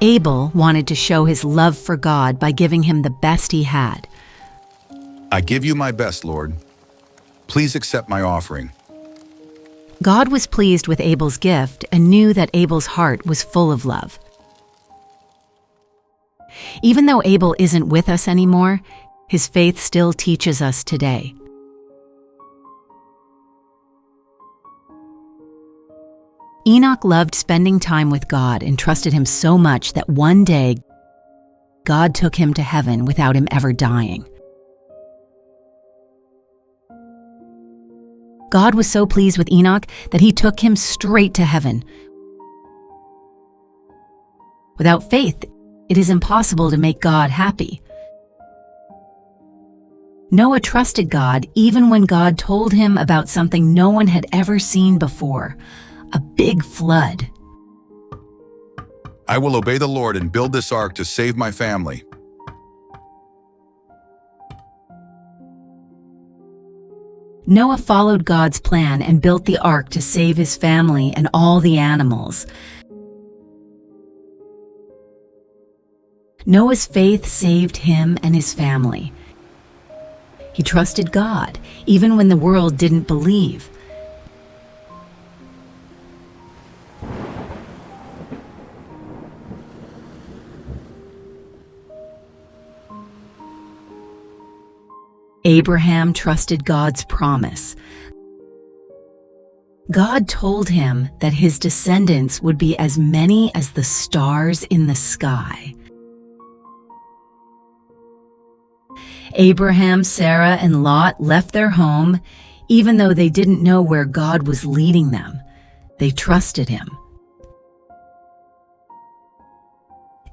Abel wanted to show his love for God by giving him the best he had. I give you my best, Lord. Please accept my offering. God was pleased with Abel's gift and knew that Abel's heart was full of love. Even though Abel isn't with us anymore, his faith still teaches us today. Enoch loved spending time with God and trusted him so much that one day God took him to heaven without him ever dying. God was so pleased with Enoch that he took him straight to heaven. Without faith, it is impossible to make God happy. Noah trusted God even when God told him about something no one had ever seen before, a big flood. I will obey the Lord and build this ark to save my family. Noah followed God's plan and built the ark to save his family and all the animals. Noah's faith saved him and his family. He trusted God, even when the world didn't believe. Abraham trusted God's promise. God told him that his descendants would be as many as the stars in the sky. Abraham, Sarah, and Lot left their home, even though they didn't know where God was leading them. They trusted him.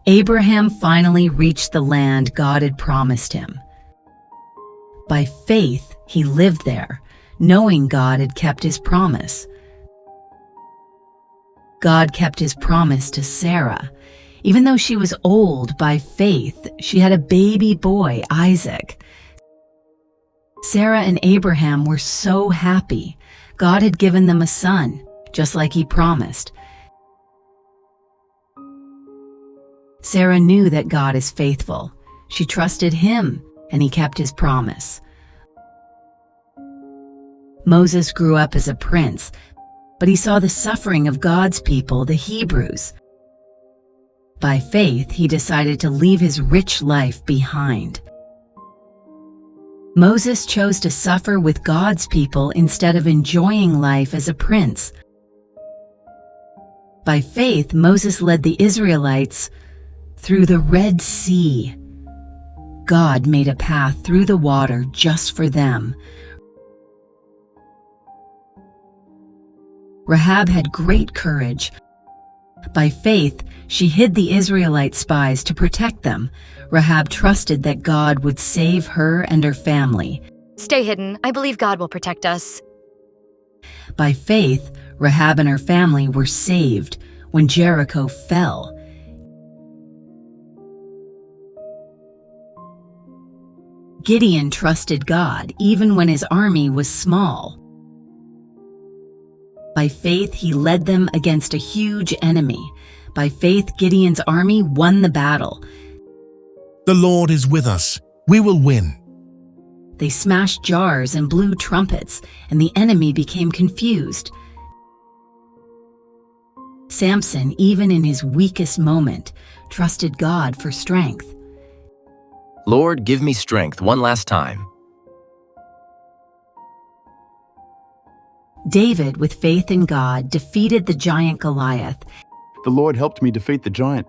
Abraham finally reached the land God had promised him. By faith, he lived there, knowing God had kept his promise. God kept his promise to Sarah. Even though she was old, by faith, she had a baby boy, Isaac. Sarah and Abraham were so happy. God had given them a son, just like he promised. Sarah knew that God is faithful. She trusted him, and he kept his promise. Moses grew up as a prince, but he saw the suffering of God's people, the Hebrews. By faith, he decided to leave his rich life behind. Moses chose to suffer with God's people instead of enjoying life as a prince. By faith, Moses led the Israelites through the Red Sea. God made a path through the water just for them. Rahab had great courage. By faith, she hid the Israelite spies to protect them. Rahab trusted that God would save her and her family. Stay hidden. I believe God will protect us. By faith, Rahab and her family were saved when Jericho fell. Gideon trusted God even when his army was small. By faith, he led them against a huge enemy. By faith, Gideon's army won the battle. The Lord is with us. We will win. They smashed jars and blew trumpets, and the enemy became confused. Samson, even in his weakest moment, trusted God for strength. Lord, give me strength one last time. David, with faith in God, defeated the giant Goliath. The Lord helped me defeat the giant.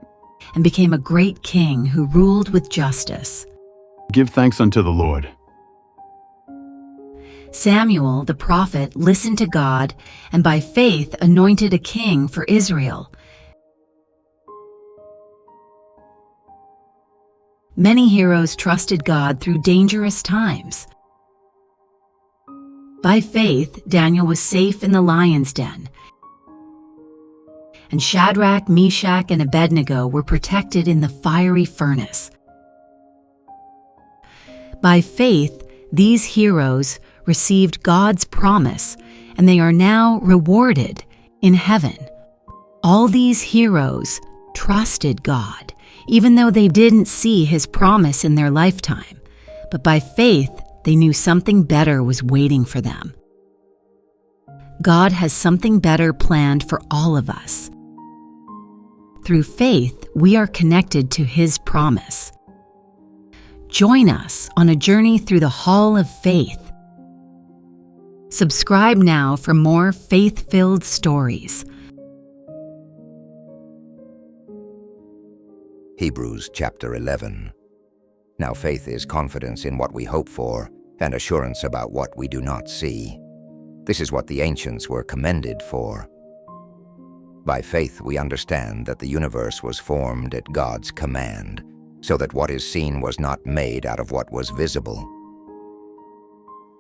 And became a great king who ruled with justice. Give thanks unto the Lord. Samuel, the prophet, listened to God and by faith anointed a king for Israel. Many heroes trusted God through dangerous times. By faith, Daniel was safe in the lion's den, and Shadrach, Meshach, and Abednego were protected in the fiery furnace. By faith, these heroes received God's promise, and they are now rewarded in heaven. All these heroes trusted God, even though they didn't see his promise in their lifetime. But by faith, they knew something better was waiting for them. God has something better planned for all of us. Through faith, we are connected to his promise. Join us on a journey through the Hall of Faith. Subscribe now for more faith-filled stories. Hebrews chapter 11. Now faith is confidence in what we hope for, and assurance about what we do not see. This is what the ancients were commended for. By faith we understand that the universe was formed at God's command, so that what is seen was not made out of what was visible.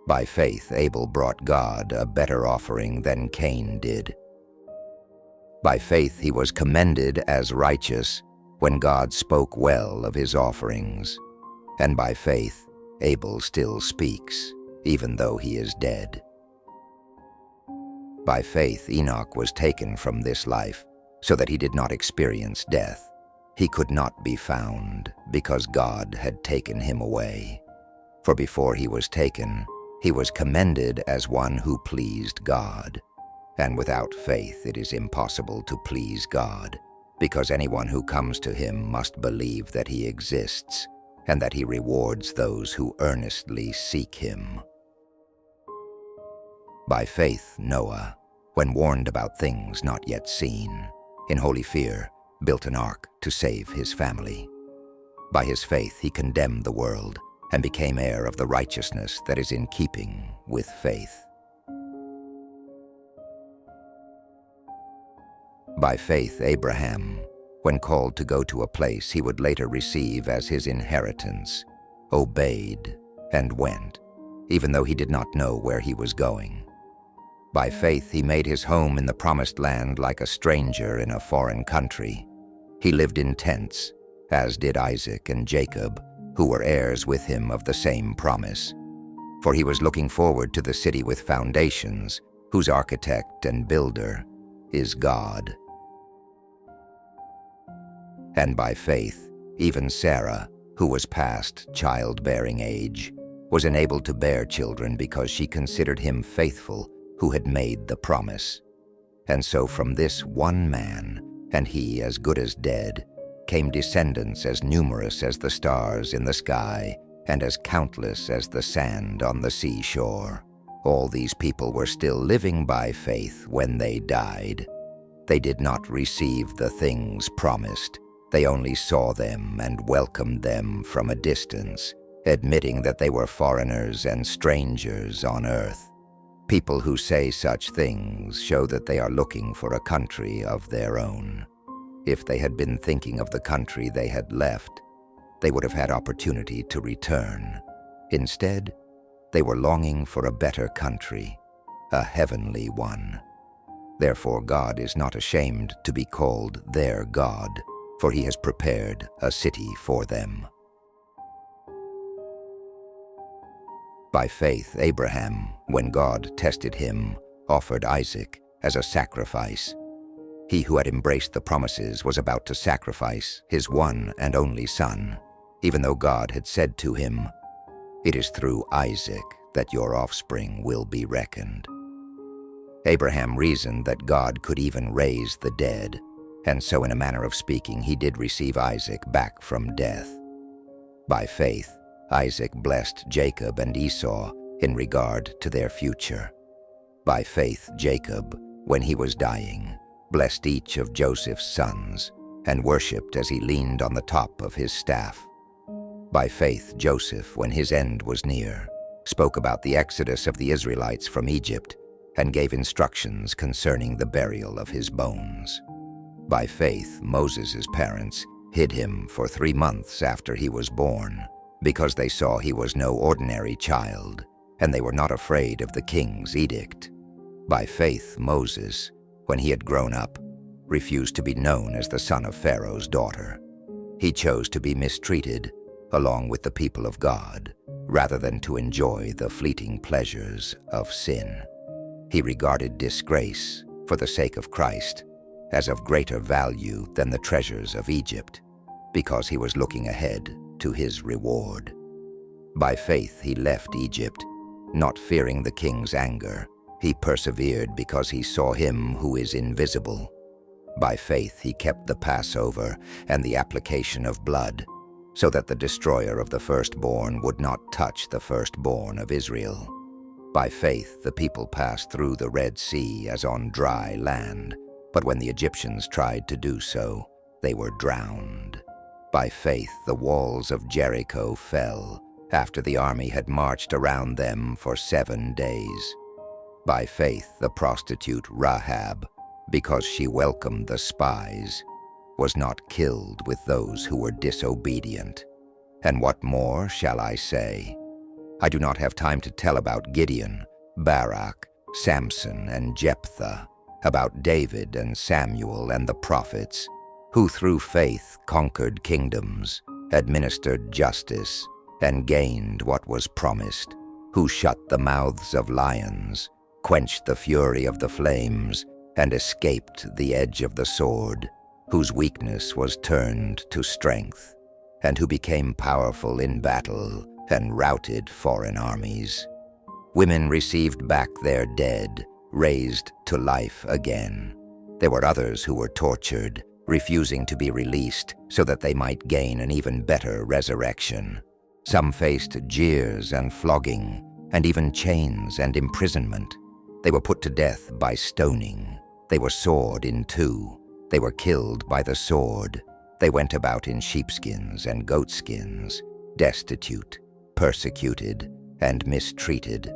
By faith Abel brought God a better offering than Cain did. By faith he was commended as righteous when God spoke well of his offerings. And by faith Abel still speaks, even though he is dead. By faith Enoch was taken from this life, so that he did not experience death. He could not be found, because God had taken him away. For before he was taken, he was commended as one who pleased God. And without faith it is impossible to please God, because anyone who comes to him must believe that he exists, and that he rewards those who earnestly seek him. By faith Noah, when warned about things not yet seen, in holy fear built an ark to save his family. By his faith he condemned the world, and became heir of the righteousness that is in keeping with faith. By faith Abraham, when called to go to a place he would later receive as his inheritance, obeyed and went, even though he did not know where he was going. By faith he made his home in the promised land like a stranger in a foreign country. He lived in tents, as did Isaac and Jacob, who were heirs with him of the same promise. For he was looking forward to the city with foundations, whose architect and builder is God. And by faith, even Sarah, who was past childbearing age, was enabled to bear children because she considered him faithful who had made the promise. And so from this one man, and he as good as dead, came descendants as numerous as the stars in the sky, and as countless as the sand on the seashore. All these people were still living by faith when they died. They did not receive the things promised. They only saw them and welcomed them from a distance, admitting that they were foreigners and strangers on earth. People who say such things show that they are looking for a country of their own. If they had been thinking of the country they had left, they would have had opportunity to return. Instead, they were longing for a better country, a heavenly one. Therefore God is not ashamed to be called their God, for he has prepared a city for them. By faith Abraham, when God tested him, offered Isaac as a sacrifice. He who had embraced the promises was about to sacrifice his one and only son, even though God had said to him, "It is through Isaac that your offspring will be reckoned." Abraham reasoned that God could even raise the dead, and so in a manner of speaking he did receive Isaac back from death. By faith, Isaac blessed Jacob and Esau in regard to their future. By faith, Jacob, when he was dying, blessed each of Joseph's sons, and worshipped as he leaned on the top of his staff. By faith, Joseph, when his end was near, spoke about the exodus of the Israelites from Egypt, and gave instructions concerning the burial of his bones. By faith, Moses' parents hid him for 3 months after he was born, because they saw he was no ordinary child, and they were not afraid of the king's edict. By faith, Moses, when he had grown up, refused to be known as the son of Pharaoh's daughter. He chose to be mistreated along with the people of God, rather than to enjoy the fleeting pleasures of sin. He regarded disgrace for the sake of Christ as of greater value than the treasures of Egypt, because he was looking ahead to his reward. By faith he left Egypt, not fearing the king's anger. He persevered because he saw him who is invisible. By faith he kept the Passover and the application of blood, so that the destroyer of the firstborn would not touch the firstborn of Israel. By faith the people passed through the Red Sea as on dry land, but when the Egyptians tried to do so, they were drowned. By faith the walls of Jericho fell, after the army had marched around them for 7 days. By faith the prostitute Rahab, because she welcomed the spies, was not killed with those who were disobedient. And what more shall I say? I do not have time to tell about Gideon, Barak, Samson, and Jephthah, about David and Samuel and the prophets, who through faith conquered kingdoms, administered justice, and gained what was promised, who shut the mouths of lions, quenched the fury of the flames, and escaped the edge of the sword, whose weakness was turned to strength, and who became powerful in battle and routed foreign armies. Women received back their dead, raised to life again. There were others who were tortured, refusing to be released so that they might gain an even better resurrection. Some faced jeers and flogging, and even chains and imprisonment. They were put to death by stoning. They were sawed in two. They were killed by the sword. They went about in sheepskins and goatskins, destitute, persecuted, and mistreated.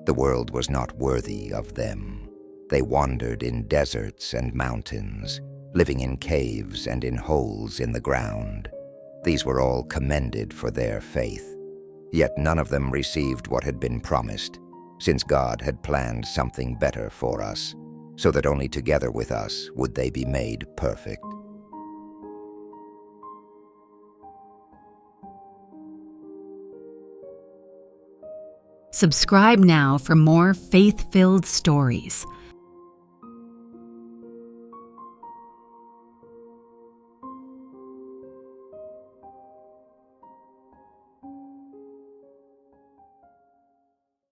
The world was not worthy of them. They wandered in deserts and mountains, living in caves and in holes in the ground. These were all commended for their faith. Yet none of them received what had been promised, since God had planned something better for us, so that only together with us would they be made perfect. Subscribe now for more faith-filled stories.